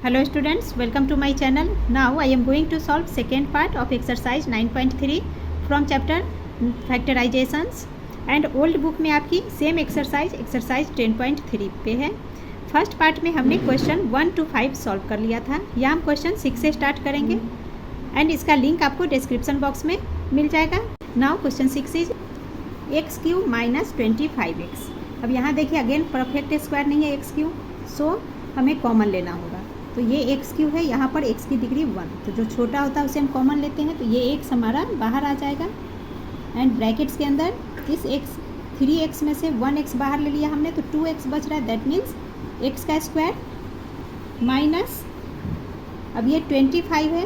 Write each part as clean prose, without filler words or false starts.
Hello students, welcome to my channel. Now I am going to solve second part of exercise 9.3 from chapter factorizations and old book में आपकी same exercise 10.3 पे है. First part में हमने question 1 to 5 solve कर लिया था. यहाँ हम क्वेश्चन 6 से स्टार्ट करेंगे एंड इसका लिंक आपको डिस्क्रिप्शन बॉक्स में मिल जाएगा. Now question 6 is x Q minus 25x. अब यहाँ देखिए अगेन परफेक्ट स्क्वायर नहीं है एक्स क्यू, सो हमें कॉमन लेना होगा. तो ये एक्स क्यू है, यहाँ पर एक्स की डिग्री 1, तो जो छोटा होता है उसे हम कॉमन लेते हैं. तो ये एक्स हमारा बाहर आ जाएगा एंड ब्रैकेट्स के अंदर इस एक्स 3x में से 1x बाहर ले लिया हमने, तो 2x बच रहा है. दैट मीन्स एक्स का स्क्वायर माइनस, अब ये 25 है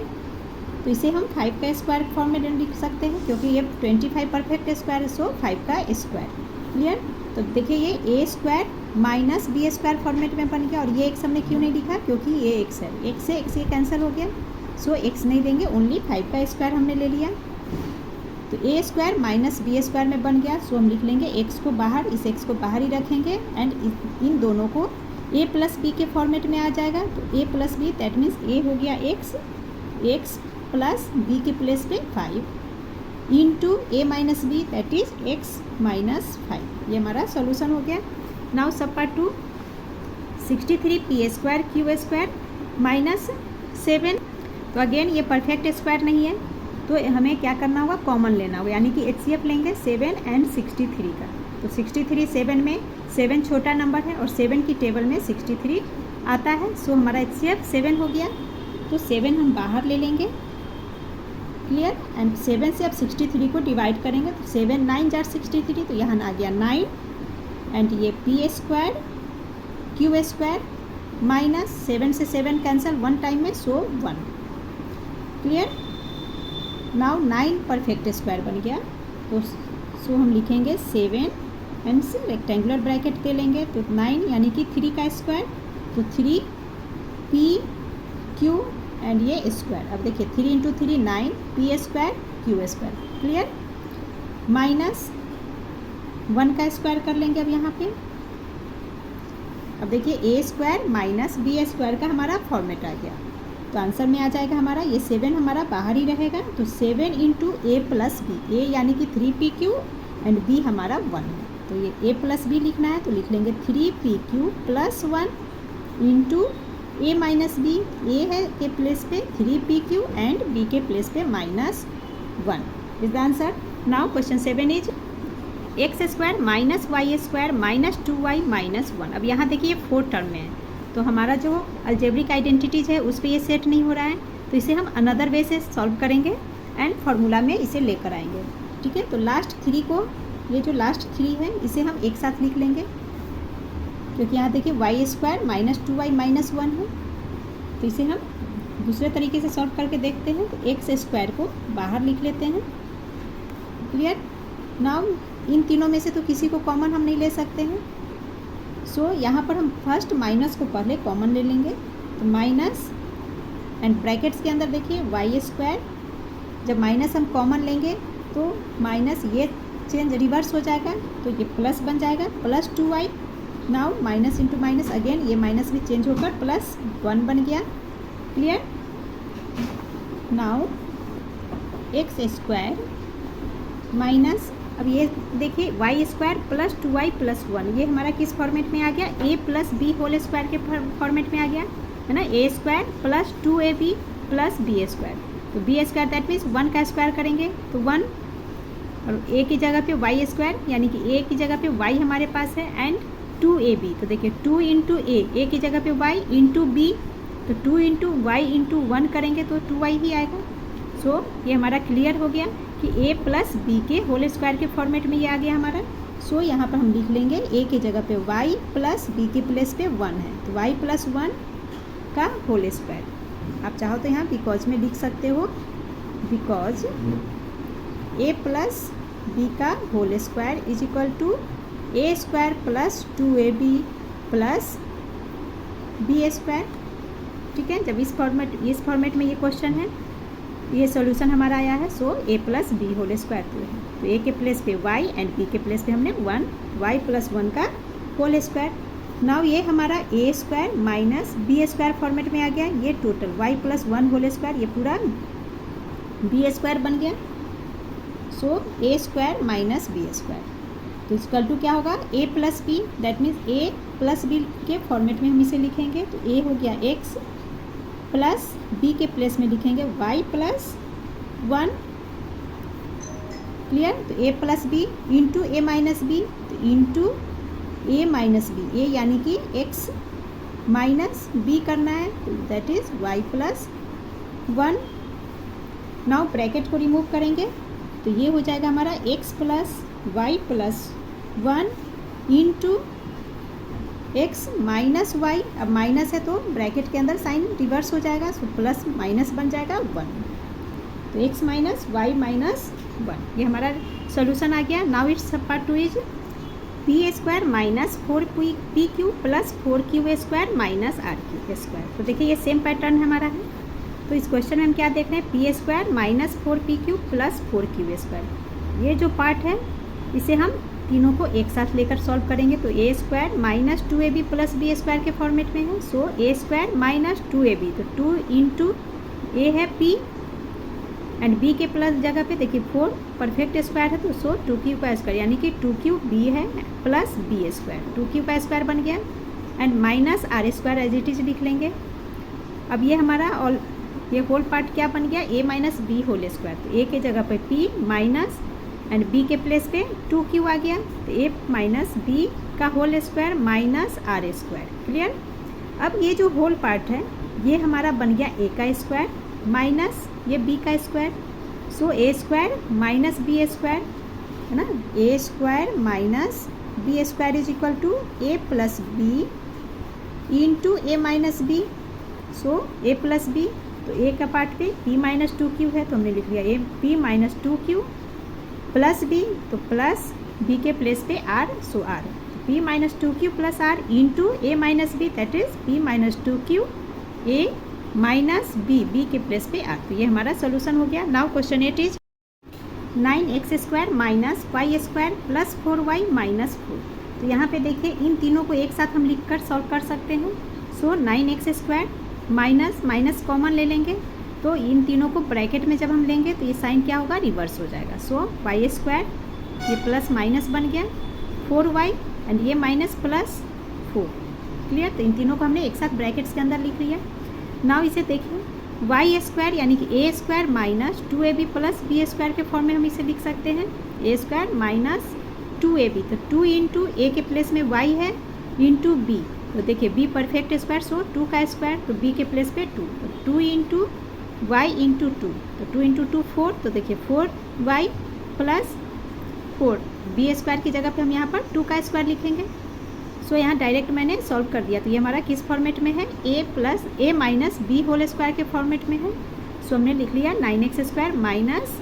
तो इसे हम 5 का स्क्वायर फॉर्म में लिख सकते हैं क्योंकि ये 25 परफेक्ट स्क्वायर है, सो 5 का स्क्वायर. क्लियर. तो देखिए ये A square minus B square format में बन गया. और ये एक्स हमने क्यों नहीं लिखा, क्योंकि ये एक्स है, एक्स से एक्स ये कैंसिल हो गया, सो एक्स नहीं देंगे, ओनली 5 का स्क्वायर हमने ले लिया. तो ए स्क्वायर माइनस बी स्क्वायर में बन गया, सो हम लिख लेंगे एक्स को बाहर, इस एक्स को बाहर ही रखेंगे एंड इन दोनों को ए प्लस बी के फॉर्मेट में आ जाएगा. तो A plus B that means A हो गया एक्स, एक्स प्लस बी के प्लेस पे 5 into A minus B that is x minus 5. ये हमारा सॉल्यूशन हो गया. Now sub part 2 63 P square Q square minus 7. तो अगेन ये परफेक्ट स्क्वायर नहीं है तो हमें क्या करना होगा, कॉमन लेना होगा, यानी कि HCF लेंगे 7 एंड 63 का. तो 63 7 में 7 छोटा नंबर है और 7 की टेबल में 63 आता है, सो हमारा HCF 7 हो गया. तो 7 हम बाहर ले लेंगे. क्लियर. एंड 7 से अब 63 को डिवाइड करेंगे तो 7 9 जार 63, तो यहाँ आ गया 9 एंड ये P square Q square minus 7 से 7 कैंसिल 1 टाइम में, सो 1. क्लियर. नाउ 9 परफेक्ट स्क्वायर बन गया, तो सो हम लिखेंगे 7 एंड से रेक्टेंगुलर ब्रैकेट दे लेंगे तो 9 यानी कि 3 का स्क्वायर, तो 3 पी क्यू एंड ये स्क्वायर. अब देखिए 3 into 3 9 P square Q square. Clear. Minus 1 का स्क्वायर कर लेंगे अब यहाँ पे. अब देखिए ए स्क्वायर माइनस बी स्क्वायर का हमारा फॉर्मेट आ गया, तो आंसर में आ जाएगा हमारा ये 7 हमारा बाहर ही रहेगा. तो 7 इंटू ए प्लस बी, ए यानी कि 3 पी क्यू एंड बी हमारा 1 है, तो ये ए प्लस बी लिखना है तो लिख लेंगे 3 P Q plus 1 into A minus B, A है के प्लेस पे 3 पी क्यू एंड बी के प्लेस पे minus 1 is the answer. Now question 7 is X square minus Y square minus 2y minus 1. अब यहाँ देखिए 4 टर्म में है, तो हमारा जो अलजेब्रिक आइडेंटिटीज़ है उस पर ये सेट नहीं हो रहा है, तो इसे हम अनदर वे से सॉल्व करेंगे एंड फार्मूला में इसे लेकर आएंगे. ठीक है. तो लास्ट 3 को, ये जो लास्ट 3 है इसे हम एक साथ लिख लेंगे क्योंकि यहाँ देखिए Y square minus 2y minus 1 है, तो इसे हम दूसरे तरीके से सॉल्व करके देखते हैं. तो एक्स स्क्वायर को बाहर लिख लेते हैं. क्लियर. नाउ इन तीनों में से तो किसी को कॉमन हम नहीं ले सकते हैं, सो यहाँ पर हम फर्स्ट माइनस को पहले कॉमन ले लेंगे. तो माइनस एंड ब्रैकेट्स के अंदर देखिए वाई स्क्वायर, जब माइनस हम कॉमन लेंगे तो माइनस ये चेंज रिवर्स हो जाएगा तो ये प्लस बन जाएगा plus 2y. Now minus into minus again ये माइनस भी चेंज होकर प्लस 1 बन गया. Clear. Now x square minus, अब ये देखिए Y square plus 2y plus 1, ये हमारा किस फॉर्मेट में आ गया, A plus B whole square के फॉर्मेट में आ गया है ना. A square plus 2ab plus B square, तो बी स्क्वायर दैट मीन्स 1 का स्क्वायर करेंगे तो 1, और ए की जगह पे वाई स्क्वायर यानी कि ए की जगह पे वाई हमारे पास है एंड 2ab, तो देखिए 2 इंटू ए की जगह पे वाई इंटू बी, तो 2 इंटू वाई इंटू 1 करेंगे तो 2y ही आएगा. सो ये हमारा क्लियर हो गया कि a प्लस बी के होल स्क्वायर के फॉर्मेट में ये आ गया हमारा. सो यहाँ पर हम लिख लेंगे a की जगह पे y प्लस बी के प्लेस पे 1 है, तो y प्लस 1 का होल स्क्वायर. आप चाहो तो यहाँ बिकॉज में लिख सकते हो, बिकॉज a प्लस बी का whole square is equal to A square plus 2ab plus B square. ठीक है. जब इस फॉर्मेट में ये क्वेश्चन है, ये सॉल्यूशन हमारा आया है, सो a plus B whole square तो है, तो a के प्लेस पे y एंड b के प्लेस पे हमने 1 y प्लस 1 का होल स्क्वायर. नाउ ये हमारा ए square minus B square format में आ गया। ये total Y plus 1 whole square, ये पूरा बी स्क्वायर बन गया। So A square minus B square, तो इक्वल टू क्या होगा, A plus B, that means A plus B के फॉर्मेट में हम इसे लिखेंगे। तो ए हो गया एक्स प्लस बी के प्लेस में लिखेंगे वाई प्लस 1, क्लियर। तो A plus B into A minus B, तो इंटू ए माइनस बी, ए यानी कि एक्स माइनस बी करना है, तो that is Y plus 1। Now bracket को रिमूव करेंगे तो ये हो जाएगा हमारा x plus Y plus 1 into X minus Y. अब माइनस है तो ब्रैकेट के अंदर साइन रिवर्स हो जाएगा, सो प्लस माइनस बन जाएगा 1। तो एक्स माइनस वाई माइनस 1, ये हमारा सोल्यूशन आ गया। Now it's part 2 is P square minus 4 Q plus 4 square minus R Q square. तो देखिए ये सेम पैटर्न हमारा है। तो इस क्वेश्चन में हम क्या देख रहे हैं, P square minus 4 plus 4 square. ये जो पार्ट है इसे हम तीनों को एक साथ लेकर सॉल्व करेंगे। तो ए square minus 2ab plus B square के फॉर्मेट में है। सो ए स्क्वायर माइनस 2ab, तो 2 इंटू ए है p एंड b के प्लस जगह पे देखिए 4 परफेक्ट स्क्वायर है, तो सो 2q का स्क्वायर यानी कि 2q b है प्लस b स्क्वायर, 2q का स्क्वायर बन गया and minus R square as it is लिख लेंगे। अब ये हमारा ऑल ये होल पार्ट क्या बन गया, a minus B whole square. तो a के जगह पे p माइनस एंड b के प्लेस पे 2q आ गया, तो a माइनस b का whole square minus R square, clear. अब ये जो होल पार्ट है ये हमारा बन गया a का स्क्वायर माइनस ये b का square. So a square minus b square है ना, a square minus b square is equal to a plus B into A minus B. So a plus B, तो a का part पे p minus 2q है, तो हमने लिख लिया a p minus 2q plus b, तो प्लस b के प्लेस पे r, so r p minus 2q plus r into A minus B, that is p minus 2q a minus b के place पे r। तो ये हमारा solution हो गया। Now question 8 is 9x square minus Y square plus 4y minus 4। तो यहाँ पे देखिए इन तीनों को एक साथ हम लिख कर सॉल्व कर सकते हैं। सो 9x square minus minus common ले लेंगे, तो इन तीनों को ब्रैकेट में जब हम लेंगे तो ये साइन क्या होगा, रिवर्स हो जाएगा। सो वाई स्क्वायर ये प्लस माइनस बन गया 4y एंड ये माइनस प्लस 4, क्लियर। तो इन तीनों को हमने एक साथ ब्रैकेट्स के अंदर लिख लिया। नाउ इसे देखिए वाई स्क्वायर यानी कि A square minus 2ab plus B square के फॉर्म में हम इसे लिख सकते हैं, ए स्क्वायर माइनस 2ab, तो 2 इंटू ए के प्लेस में y है इंटू बी, तो देखिए b परफेक्ट स्क्वायर, सो 2 का स्क्वायर, तो b के प्लेस पे 2, तो 2 इंटू वाई इंटू 2, तो 2 इंटू 2 4, तो देखिए 4y प्लस 4, बी स्क्वायर की जगह पे हम यहाँ पर 2 का स्क्वायर लिखेंगे। सो यहाँ डायरेक्ट मैंने सॉल्व कर दिया। तो ये हमारा किस फॉर्मेट में है, a minus B whole square के फॉर्मेट में है। सो हमने लिख लिया 9x square minus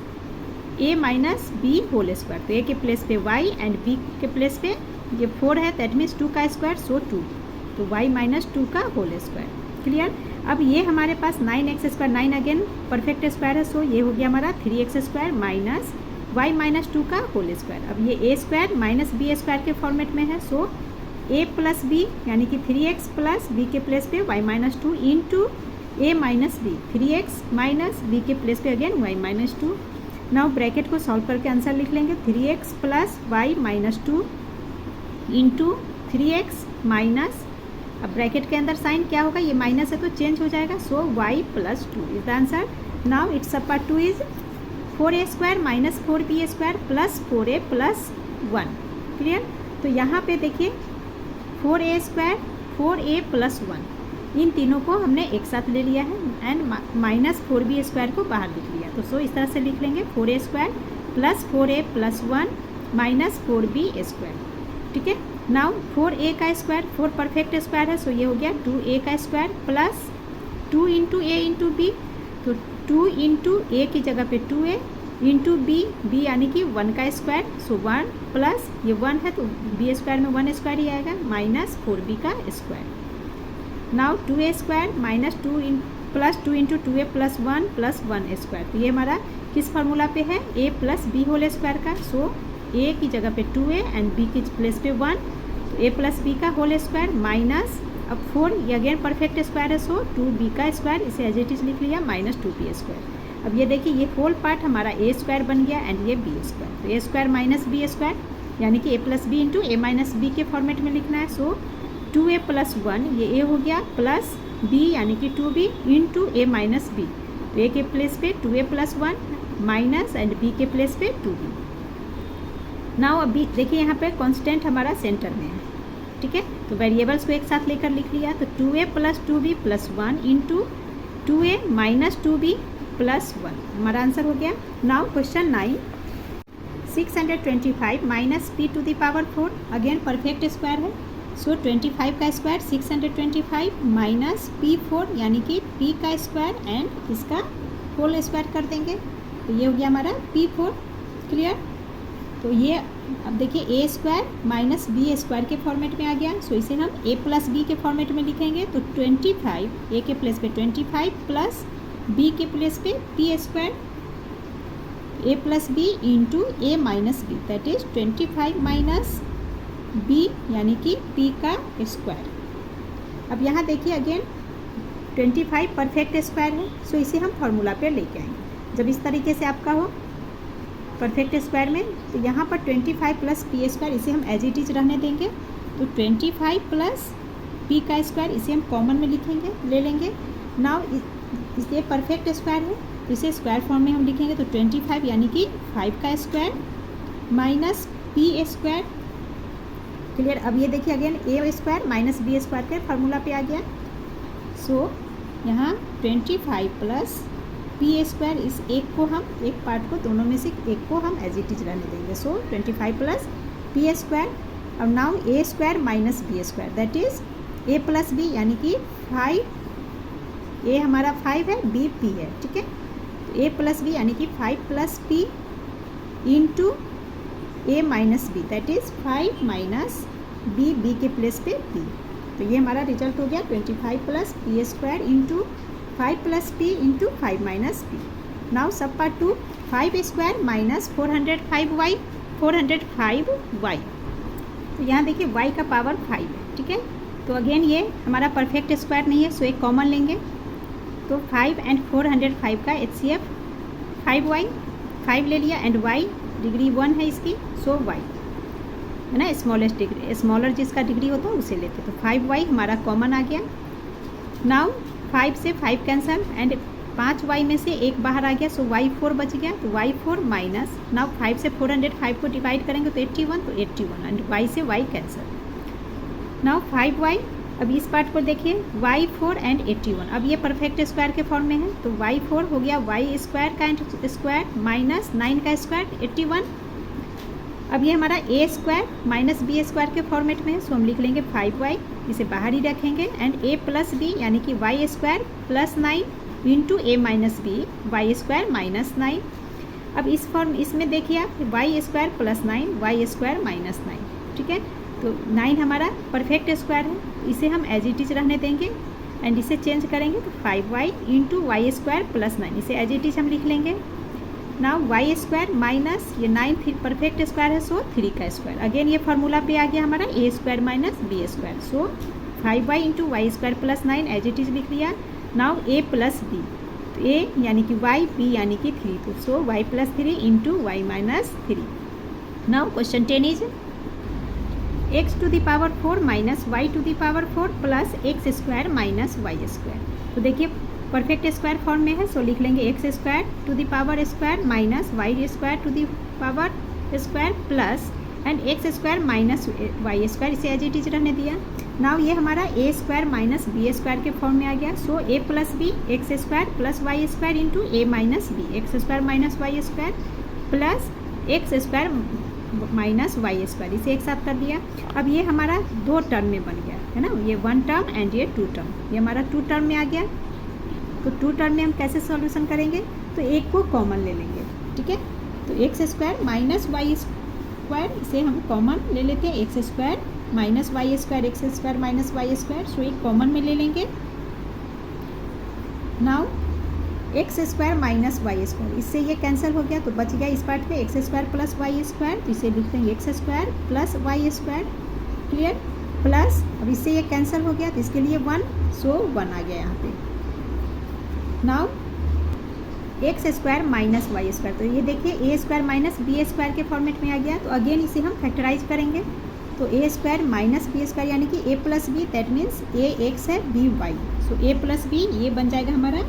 a minus B whole square, तो a के प्लेस पे y एंड b के प्लेस पे ये 4 है, दैट मीन्स 2 का स्क्वायर, सो 2, तो y माइनस 2 का होल स्क्वायर, क्लियर। अब ये हमारे पास 9x square, 9 again perfect square है, सो ये हो गया हमारा 3x square minus y minus 2 का होल स्क्वायर। अब ये a square minus B square के फॉर्मेट में है, सो a प्लस बी यानी कि 3x प्लस b के प्लेस पे y माइनस 2 इंटू ए minus B, 3x minus b के प्लेस पे again y minus 2। Now bracket को सॉल्व करके आंसर लिख लेंगे, 3x plus y minus 2 into 3x minus, अब ब्रैकेट के अंदर साइन क्या होगा, ये माइनस है तो चेंज हो जाएगा, सो y plus 2 is the answer. Now it's part 2 is 4a square minus 4b square plus 4a plus 1, clear. तो यहाँ पे देखिए 4a स्क्वायर 4a प्लस 1 इन तीनों को हमने एक साथ ले लिया है एंड माइनस 4b स्क्वायर को बाहर लिख लिया। तो सो इस तरह से लिख लेंगे 4a square plus 4a plus 1 minus 4b square, ठीक है। नाउ 4a का स्क्वायर 4 परफेक्ट स्क्वायर है, सो ये हो गया 2a का स्क्वायर प्लस 2 इंटू ए इंटू बी, तो 2 इंटू ए की जगह पे 2a इंटू बी यानी कि 1 का स्क्वायर, सो 1 प्लस ये 1 है तो बी स्क्वायर में 1 स्क्वायर ही आएगा माइनस 4b का square. Now 2a square minus 2 plus 2 into 2a plus 1 square, तो ये हमारा किस फार्मूला पे है, a plus B whole square का। सो a की जगह पे 2a एंड b की प्लेस पे 1, तो ए प्लस बी का होल स्क्वायर माइनस, अब 4 ये अगेन परफेक्ट स्क्वायर है, सो 2b का स्क्वायर, इसे एज इट इज लिख लिया, माइनस 2b स्क्वायर। अब ये देखिए ये होल पार्ट हमारा ए स्क्वायर बन गया एंड ये बी स्क्वायर, तो ए स्क्वायर माइनस बी स्क्वायर यानी कि a plus B into A minus b के फॉर्मेट में लिखना है। सो 2a प्लस 1 ये ए हो गया प्लस b यानी कि 2b इंटू ए माइनस बी, तो ए के प्लेस पे 2a plus 1 minus and b के प्लेस पे 2b। नाउ अभी देखिए यहाँ पे कांस्टेंट हमारा सेंटर में है, ठीक है, तो वेरिएबल्स को एक साथ लेकर लिख लिया, तो 2a plus 2b plus 1 into 2a minus 2b plus 1 हमारा आंसर हो गया। Now question 9, 625 minus p to the power 4 again perfect square है, सो 25 का स्क्वायर 625 माइनस p4 यानी कि p का स्क्वायर एंड इसका होल स्क्वायर कर देंगे, तो ये हो गया हमारा p4। क्लियर, तो ये अब देखिए ए स्क्वायर माइनस बी स्क्वायर के फॉर्मेट में आ गया, सो इसे हम ए प्लस बी के फॉर्मेट में लिखेंगे, तो 25 ए के प्लेस पे 25 प्लस बी के प्लेस पे P square A plus B into A minus B, that is 25 minus B यानी कि p का स्क्वायर। अब यहाँ देखिए अगेन 25 परफेक्ट स्क्वायर है, सो इसे हम फार्मूला पे लेके आएंगे। जब इस तरीके से आपका हो परफेक्ट स्क्वायर में, तो यहाँ पर 25 प्लस पी स्क्वायर इसे हम एज इट इज रहने देंगे, तो 25 प्लस पी का स्क्वायर इसे हम कॉमन में लिखेंगे, ले लेंगे। नाउ इसे परफेक्ट स्क्वायर है, तो इसे स्क्वायर फॉर्म में हम लिखेंगे, तो 25 यानी कि 5 का square minus P square. Clear, अब ये देखिए अगेन ए स्क्वायर माइनस बी स्क्वायर के फार्मूला पे आ गया, सो यहाँ 25 प्लस पी स्क्वायर, इस एक को हम एक पार्ट को दोनों में से एक को हम एज इट इज रहने देंगे, सो 25 प्लस पी स्क्वायर। और now A square minus B square that is A plus B यानी कि 5, ए हमारा 5 है, बी पी है, ठीक है, तो ए प्लस बी यानी कि 5 plus P into A minus B that is 5 minus B, B के प्लेस पे पी, तो ये हमारा रिजल्ट हो गया 25 plus P square into 5 plus P into 5 minus P. Now sub part 2, 5 square minus 405y 405y, तो यहाँ देखिए y का पावर 5 है, ठीक है, तो अगेन ये हमारा परफेक्ट स्क्वायर नहीं है, सो एक कॉमन लेंगे, तो 5 एंड 405 का HCF 5y, 5 ले लिया एंड y डिग्री 1 है इसकी, सो y है ना, स्मॉलेस्ट डिग्री, स्मॉलर जिसका डिग्री होता है उसे लेते, तो 5y हमारा कॉमन आ गया। नाउ 5 से 5 कैंसल एंड 5y में से एक बाहर आ गया, सो y4 बच गया, तो y4 माइनस, नाउ 5 से 405 को डिवाइड करेंगे तो 81, तो 81 एंड y से y कैंसल। नाउ 5y, अब इस पार्ट को देखिए y4 एंड 81, अब ये परफेक्ट स्क्वायर के फॉर्म में है, तो y4 हो गया y स्क्वायर का स्क्वायर माइनस 9 का स्क्वायर 81। अब ये हमारा ए स्क्वायर माइनस बी स्क्वायर के फॉर्मेट में है, सो हम लिख लेंगे 5y, इसे बाहर ही रखेंगे एंड ए प्लस बी यानी कि वाई स्क्वायर प्लस 9 इंटू ए minus B Y square minus 9। अब इस फॉर्म इसमें देखिए आप Y square plus 9 Y square minus 9, ठीक है, तो 9 हमारा परफेक्ट स्क्वायर है, इसे हम एज इट इज रहने देंगे एंड इसे चेंज करेंगे, तो 5y into Y square plus 9 इसे एज इट इज हम लिख लेंगे। नाउ वाई स्क्वायर माइनस ये 9 परफेक्ट स्क्वायर है, सो 3 का स्क्वायर, अगेन ये फार्मूला पे आ गया हमारा ए square minus B square, so 5y into Y square plus 9 as it is लिख लिया। नाउ ए प्लस बी, तो ए यानी कि y, बी यानी कि 3, तो so y plus 3 into Y minus 3। Now question 10 is x to the power 4 minus Y to the power 4 plus x square minus Y square, तो देखिए परफेक्ट स्क्वायर फॉर्म में है, सो लिख लेंगे x square to the power square minus Y square to the power square plus and x square minus Y square, इसे as it is रहने दिया। Now ये हमारा ए स्क्वायर माइनस बी स्क्वायर के फॉर्म में आ गया, so a plus b x square plus Y square into A minus b x square minus Y square plus x square minus Y square, इसे एक साथ कर दिया। अब ये हमारा 2 टर्म में बन गया है ना, ये 1 टर्म एंड ये 2 टर्म, ये हमारा 2 टर्म में आ गया। तो 2 टर्म में हम कैसे सॉल्यूशन करेंगे, तो एक को कॉमन ले लेंगे, ठीक है, तो x square minus Y square इसे हम कॉमन ले लेते हैं, x square minus Y square x square minus Y square, so एक कॉमन में ले लेंगे। Now x square minus Y square, इससे ये कैंसिल हो गया, तो बच गया इस पार्ट पे X square plus Y square, तो इसे लिखते हैं x square plus Y square clear, plus अब इससे ये कैंसिल हो गया तो इसके लिए 1, सो 1 आ गया यहाँ पे। Now x square minus Y square, तो ये देखिए ए स्क्वायर माइनस बी स्क्वायर के फॉर्मेट में आ गया। तो अगेन इसे हम फैक्टराइज करेंगे, तो ए स्क्वायर माइनस बी स्क्वायर यानी कि a plus B, that means a x है b y, so a plus b ये बन जाएगा हमारा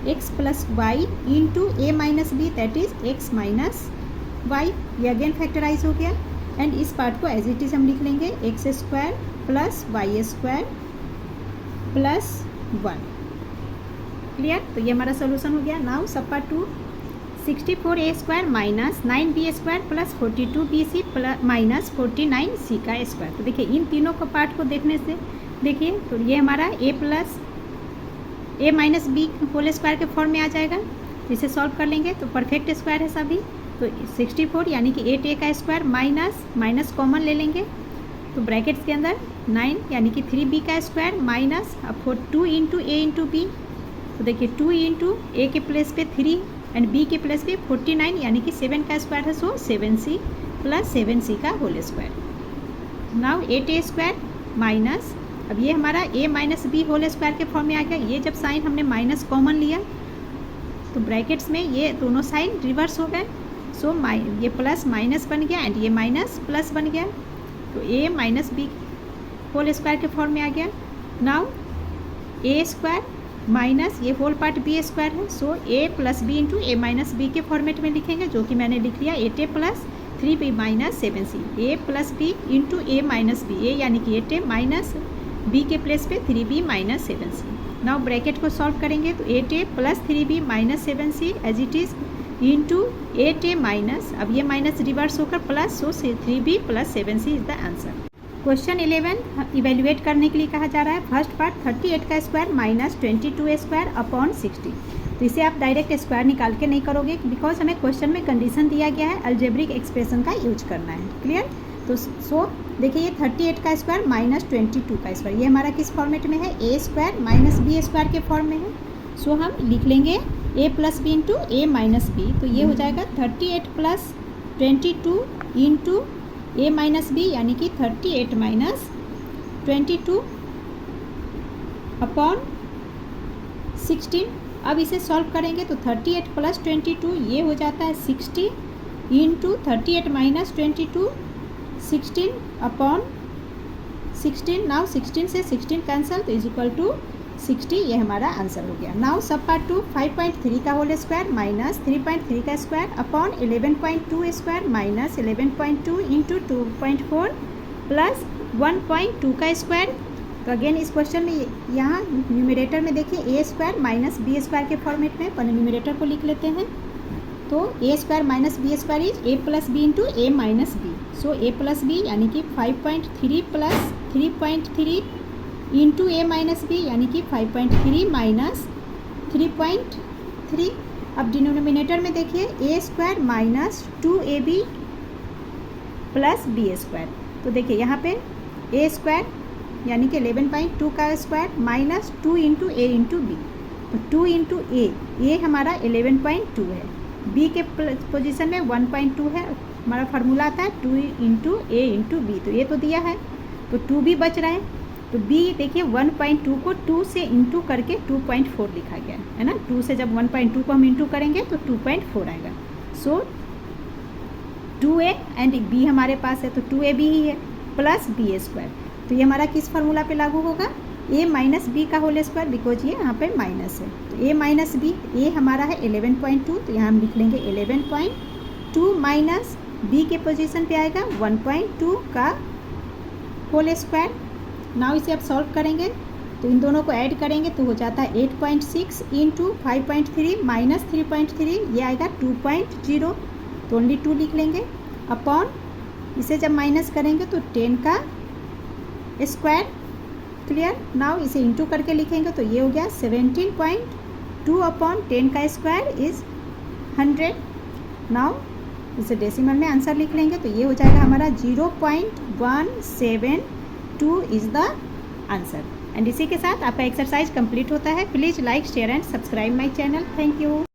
x plus y into A minus B, that is x minus y. ये अगेन फैक्टराइज हो गया एंड इस पार्ट को एज इट इज हम लिख लेंगे x square plus Y square plus 1। Clear, तो ये हमारा सोल्यूशन हो गया। Now sub part 2, 64a square minus 9b square plus 42bc plus minus 49c का स्क्वायर। तो देखिए इन तीनों का पार्ट को देखने से देखिए तो ये हमारा a plus a minus B whole square के फॉर्म में आ जाएगा। इसे सॉल्व कर लेंगे तो परफेक्ट स्क्वायर है सभी, तो 64 यानी कि 8a का स्क्वायर माइनस माइनस कॉमन ले लेंगे तो ब्रैकेट्स के अंदर 9 यानी कि 3b का स्क्वायर माइनस अब 2 इंटू ए इंटू बी, तो देखिए 2 इंटू ए के प्लेस पे 3 एंड बी के प्लेस पे 49 यानी कि 7 का स्क्वायर है, सो 7c प्लस 7c का whole square. Now 8a square minus अब ये हमारा a minus B whole square के फॉर्म में आ गया। ये जब साइन हमने माइनस कॉमन लिया तो ब्रैकेट्स में ये दोनों साइन रिवर्स हो गए, सो ये प्लस माइनस बन गया एंड ये माइनस प्लस बन गया, तो a minus B whole square के फॉर्म में आ गया। नाउ a स्क्वायर माइनस ये होल पार्ट बी स्क्वायर है, सो a plus B into A minus b के फॉर्मेट में लिखेंगे, जो कि मैंने लिख लिया 8a plus 3b minus 7c, a plus B into A minus B, ए यानी कि 8a माइनस b के प्लेस पे 3b minus 7c। Now bracket को सॉल्व करेंगे तो 8a plus 3b minus 7c as it is into 8a minus अब ये minus reverse होकर प्लस, so 3b plus 7c is the answer. Question 11 evaluate करने के लिए कहा जा रहा है। फर्स्ट पार्ट 38 का स्क्वायर माइनस 22 स्क्वायर अपॉन 60, तो इसे आप डायरेक्ट स्क्वायर निकाल के नहीं करोगे बिकॉज हमें क्वेश्चन में कंडीशन दिया गया है अलजेब्रिक एक्सप्रेशन का यूज करना है। क्लियर, तो सो देखिए ये 38 का स्क्वायर माइनस 22 का स्क्वायर ये हमारा किस फॉर्मेट में है, ए स्क्वायर माइनस बी स्क्वायर के फॉर्म में है, सो हम लिख लेंगे ए प्लस बी इंटू ए माइनस बी, तो ये हो जाएगा 38 प्लस 22 इंटू ए माइनस बी यानी कि 38 माइनस 22 अपॉन 16। अब इसे सॉल्व करेंगे तो 38 प्लस 22 ये हो जाता है 60 इंटू 38 माइनस 22 16 अपॉन 16। नाउ 16 से 16 कैंसल तो इज इक्वल टू 60, ये हमारा आंसर हो गया। नाउ सब पार्ट 2 5.3 का होल स्क्वायर माइनस 3.3 का square upon 11.2 square minus 11.2 into 2.4 plus 1.2 का स्क्वायर। तो अगेन इस क्वेश्चन में यहाँ न्यूमरेटर में देखिए ए स्क्वायर माइनस बी स्क्वायर के फॉर्मेट में, पहले न्यूमरेटर को लिख लेते हैं, तो ए square minus B square is A plus B into A minus B, so a plus B यानी कि 5.3 प्लस 3.3 इंटू ए माइनस बी यानी कि 5.3 माइनस 3.3। अब डिनोमिनेटर में देखिए ए square minus 2ab plus B square, तो देखिए यहाँ पे ए स्क्वायर यानी कि 11.2 का स्क्वायर माइनस 2 इंटू ए इंटू बी, तो 2 इंटू ए हमारा 11.2 है, बी के पोजीशन में 1.2 है, हमारा फार्मूला आता है 2 इंटू ए इंटू बी, तो ये तो दिया है तो 2 भी बच रहा है, तो b देखिए 1.2 को 2 से इंटू करके 2.4 लिखा गया है ना, 2 से जब 1.2 को हम इंटू करेंगे तो 2.4 आएगा, सो 2a एंड b हमारे पास है तो 2ab ही है प्लस बी स्क्वायर, तो ये हमारा किस फार्मूला पे लागू होगा, a माइनस बी का होल स्क्वायर, बिकॉज ये यहाँ पे माइनस है, तो a माइनस बी, a हमारा है 11.2 तो यहाँ हम लिख लेंगे 11.2 माइनस b के पोजीशन पे आएगा 1.2 का होल स्क्वायर। नाउ इसे आप सॉल्व करेंगे तो इन दोनों को ऐड करेंगे तो हो जाता है 8.6 इंटू 5.3 माइनस 3.3, ये आएगा 2.0, तो ओनली 2 लिख लेंगे अपॉन इसे जब माइनस करेंगे तो 10 का स्क्वायर। क्लियर, नाउ इसे इंटू करके लिखेंगे तो ये हो गया 17.2 अपॉन 10 का स्क्वायर इज 100। नाउ इसे डेसिमल में आंसर लिख लेंगे तो ये हो जाएगा हमारा 0.172 इज द आंसर। एंड इसी के साथ आपका एक्सरसाइज कंप्लीट होता है। Please like share and subscribe my channel. Thank you.